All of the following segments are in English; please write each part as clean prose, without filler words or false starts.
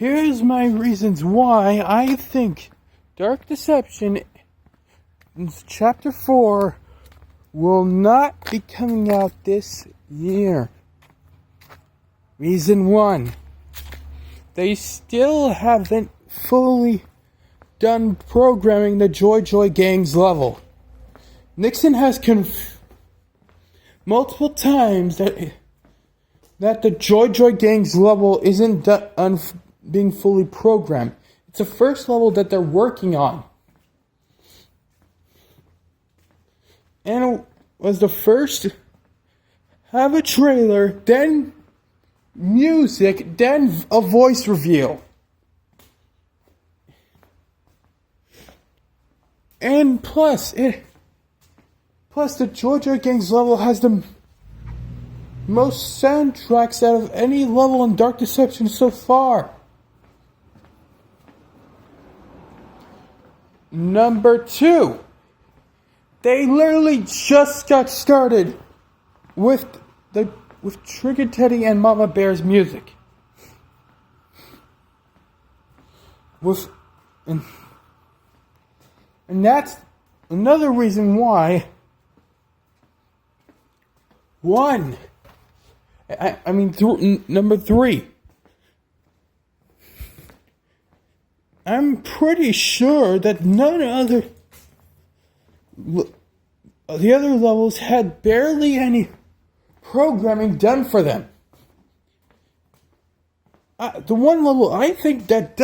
Here's my reasons why I think Dark Deception Chapter 4 will not be coming out this year. Reason 1. They still haven't fully done programming the Joy Joy Gang's level. Nixon has multiple times that the Joy Joy Gang's level isn't being fully programmed. It's the first level that they're working on. And it was the first have a trailer, then music, then a voice reveal. And plus the Joy Joy Gang's level has the most soundtracks out of any level in Dark Deception so far. Number 2. They literally just got started with Trigger Teddy and Mama Bear's music. And that's another reason why. Number 3. I'm pretty sure that the other levels had barely any programming done for them. The one level I think that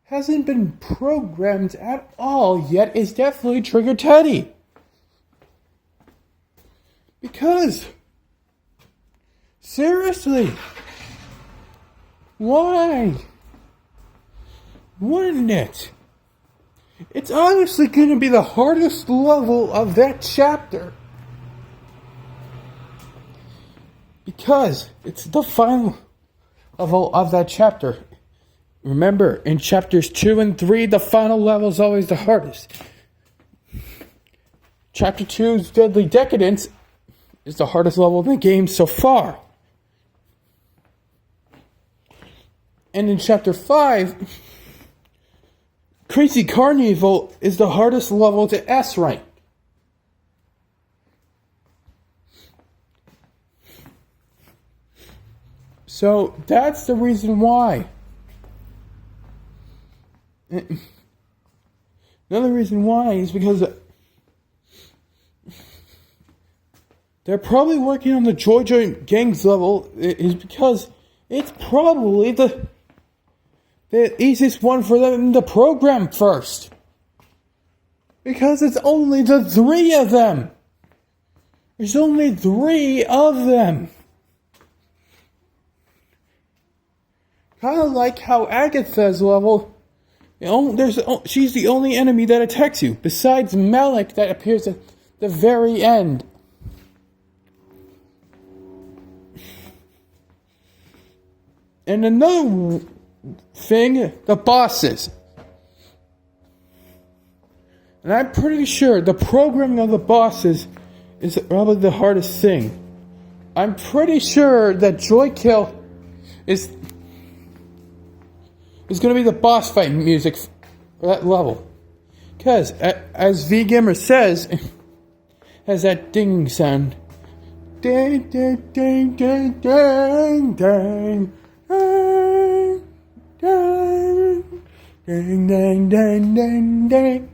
hasn't been programmed at all yet is definitely Trigger Teddy. Because, seriously, why? Wouldn't it? It's honestly going to be the hardest level of that chapter. Because it's the final level of that chapter. Remember, in chapters 2 and 3, the final level is always the hardest. Chapter 2's Deadly Decadence is the hardest level in the game so far. And in chapter 5, Crazy Carnival is the hardest level to S rank. So that's the reason why. Another reason why is because they're probably working on the Joy Joy Gang's level is because it's probably the easiest one for them to program first. Because it's only the 3 of them. There's only 3 of them. Kind of like how Agatha's level, she's the only enemy that attacks you, besides Malik that appears at the very end. And another thing, the bosses. And I'm pretty sure the programming of the bosses is probably the hardest thing. I'm pretty sure that Joykill is going to be the boss fight music for that level. Because, as V-Gamer says, has that ding sound. Ding, ding, ding, ding, ding, ding. Ding, ding, ding, ding, ding, ding.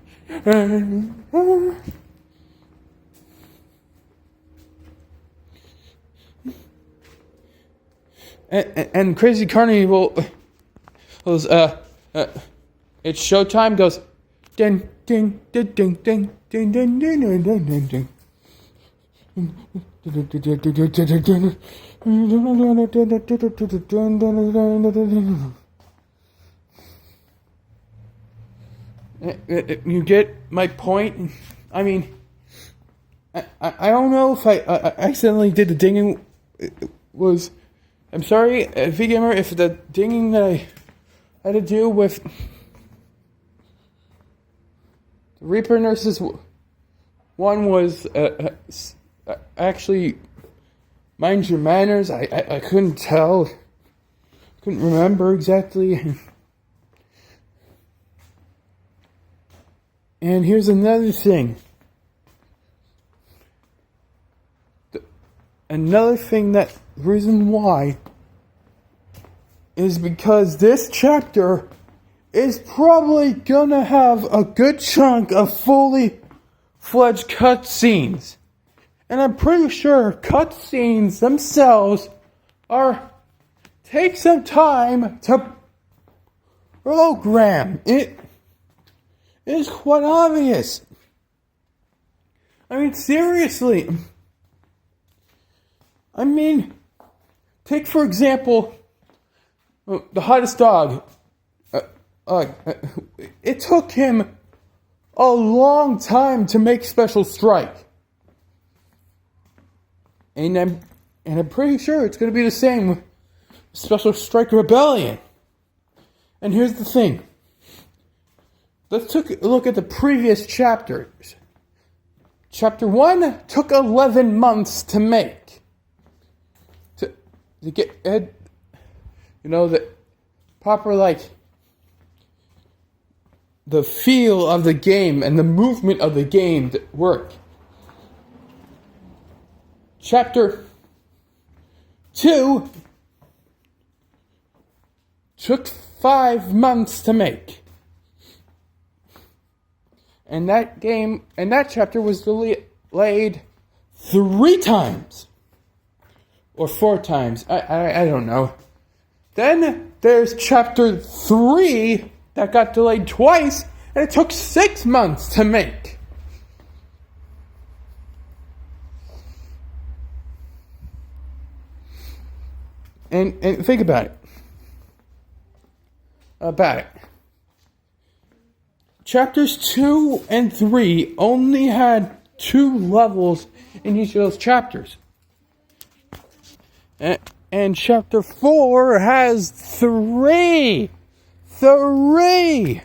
And Crazy Carnival goes, it's showtime, goes, ding, ding, ding, ding, ding, ding, ding, ding, ding, ding, ding, ding. You get my point? I mean, I don't know if I accidentally did the dinging. I'm sorry, V-Gamer, if the dinging that I had to do with the Reaper Nurses one was actually mind your manners. I couldn't couldn't remember exactly. And here's another thing. Another thing, that reason why is because this chapter is probably gonna have a good chunk of fully fledged cutscenes. And I'm pretty sure cutscenes themselves take some time to program. It is quite obvious. I mean, seriously. I mean, take for example, the hottest dog. It took him a long time to make Special Strike. And I'm pretty sure it's going to be the same with Special Strike Rebellion. And here's the thing. Let's take a look at the previous chapters. Chapter 1 took 11 months to make. To get, the proper, the feel of the game and the movement of the game to work. Chapter 2 took 5 months to make. And that chapter was delayed 3 times. Or 4 times. I don't know. Then there's chapter 3 that got delayed twice, and it took 6 months to make. And think about it. Chapters 2 and 3 only had 2 levels in each of those chapters. And chapter 4 has 3. 3!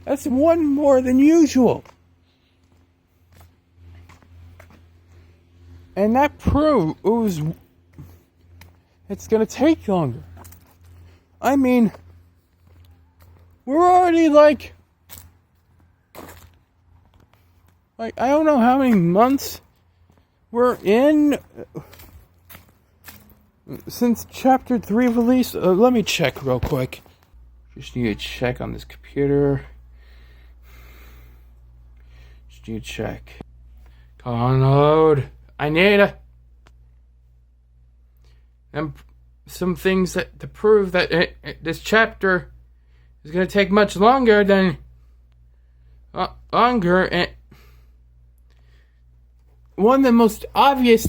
That's 1 more than usual. And that proves it's going to take longer. I mean, we're already I don't know how many months we're in since chapter 3 release. Let me check real quick. Just need to check on this computer. Just need to check. Come on, load. I need some things to prove that this chapter is going to take much longer than and one of the most obvious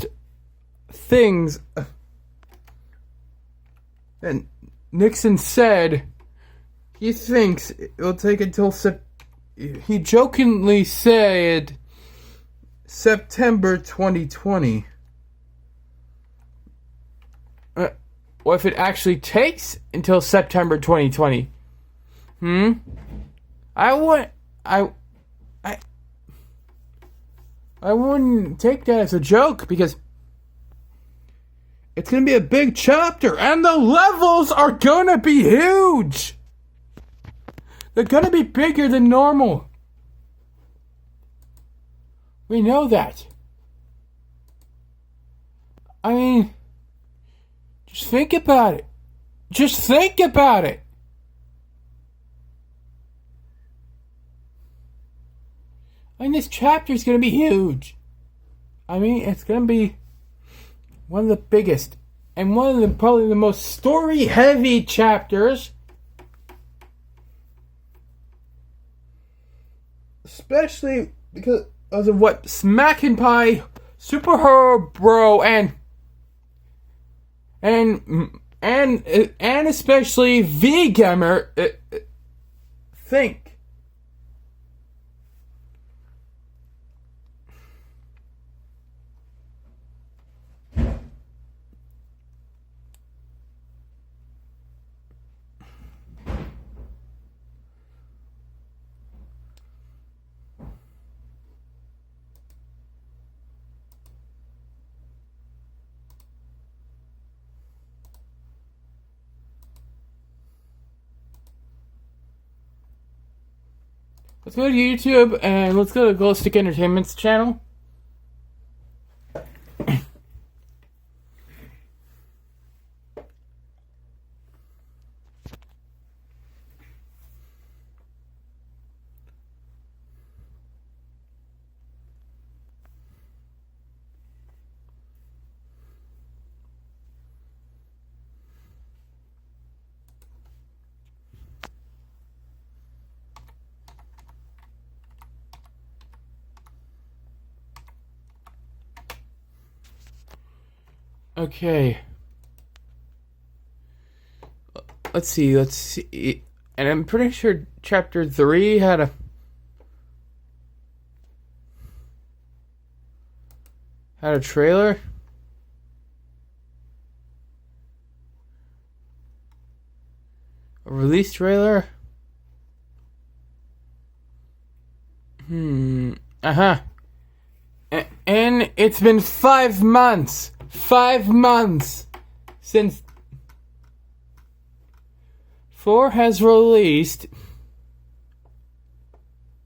things that Nixon said, he thinks it'll take until he jokingly said September 2020. What if it actually takes until September 2020? I wouldn't take that as a joke, because it's going to be a big chapter, and the levels are going to be huge. They're going to be bigger than normal. We know that. I mean, just think about it. Just think about it. I mean, this chapter is going to be huge. I mean, it's going to be one of the biggest and one of the probably the most story-heavy chapters. Especially because of what Smackin' Super Hero Bro, and especially V-Gamer think. Let's go to YouTube and let's go to Glowstick Entertainment's channel. Okay. Let's see. And I'm pretty sure chapter 3 had a trailer. A release trailer. Uh-huh. And it's been 5 months. 5 months since 4 has released,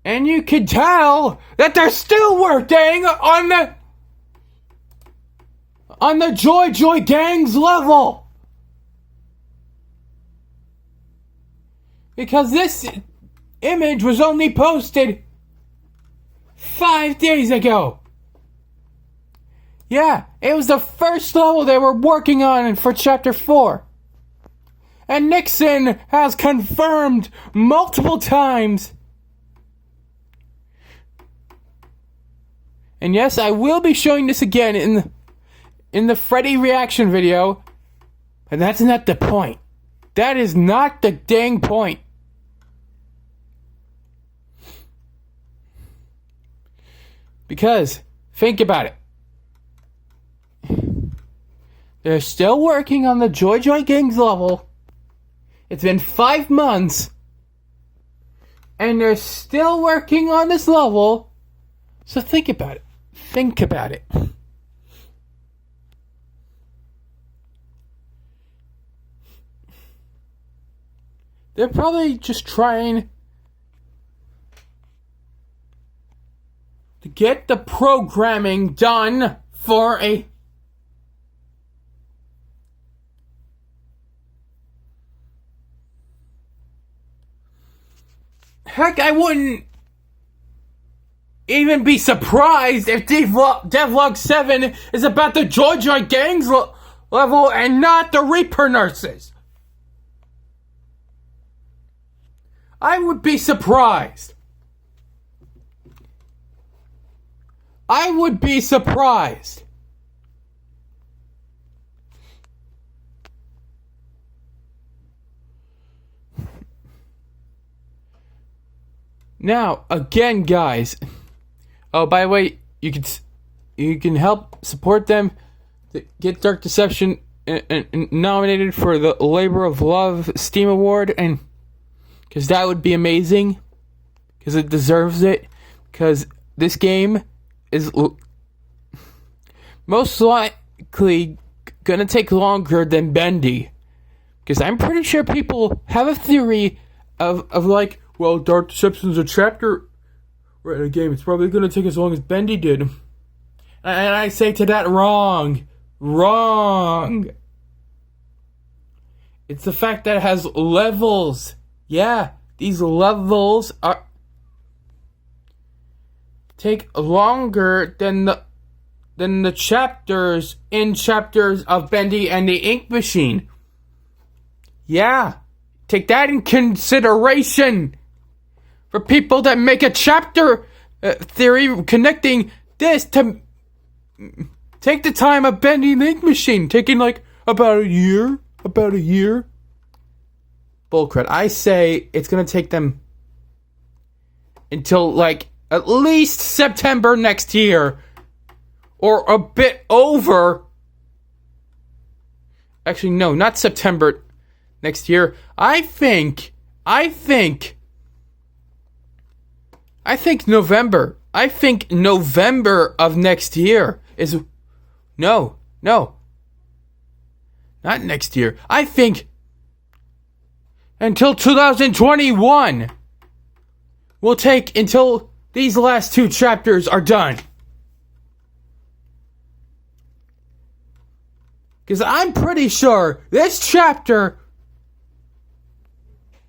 and you could tell that they're still working on the Joy Gangs level, because this image was only posted 5 days ago. Yeah, it was the first level they were working on for Chapter 4. And Nixon has confirmed multiple times. And yes, I will be showing this again in the Freddy reaction video. But that's not the point. That is not the dang point. Because, think about it. They're still working on the Joy Gangs level. It's been 5 months. And they're still working on this level. So think about it. Think about it. They're probably just trying to get the programming done for a... Heck, I wouldn't even be surprised if Devlog 7 is about the Joy Gangs level and not the Reaper Nurses. I would be surprised. I would be surprised. Now, again, guys. Oh, by the way, you can help support them to get Dark Deception nominated for the Labor of Love Steam Award, and because that would be amazing, because it deserves it. Because this game is most likely gonna take longer than Bendy. Because I'm pretty sure people have a theory of like, well, Dark Deception's a chapter right a game. It's probably going to take as long as Bendy did. And I say to that, wrong. Wrong. It's the fact that it has levels. Yeah, these levels take longer than the chapters in chapters of Bendy and the Ink Machine. Yeah, take that in consideration. For people that make a chapter theory connecting this to take the time of Bendy and the Ink Machine, taking like about a year. Bullcrap. I say it's gonna take them until like at least September next year, or a bit over. Actually, no, not September next year. I think November. I think November of next year is... No. Not next year. I think until 2021. will take until these last 2 chapters are done. Because I'm pretty sure this chapter,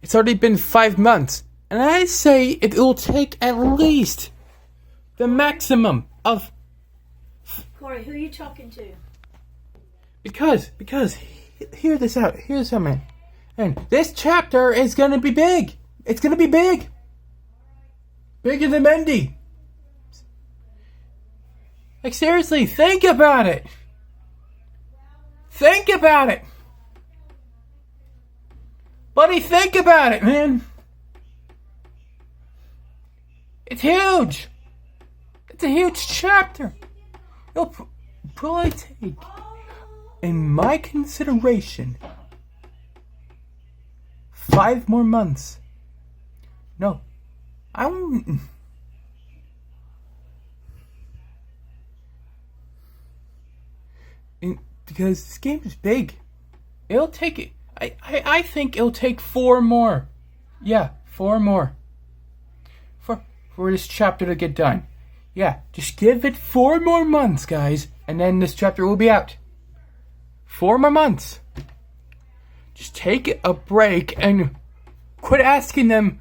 it's already been 5 months. And I say it will take at least the maximum of... Corey, who are you talking to? Because, hear this out, man. And this chapter is gonna be big. It's gonna be big. Bigger than Mendy. Like, seriously, think about it. Think about it. Buddy, think about it, man. It's huge. It's a huge chapter. It'll probably take, in my consideration, 5 more months. No. I won't. Because this game is big. It'll take it. I think it'll take 4 more. Yeah, 4 more. For this chapter to get done. Yeah, just give it 4 more months, guys. And then this chapter will be out. 4 more months. Just take a break and quit asking them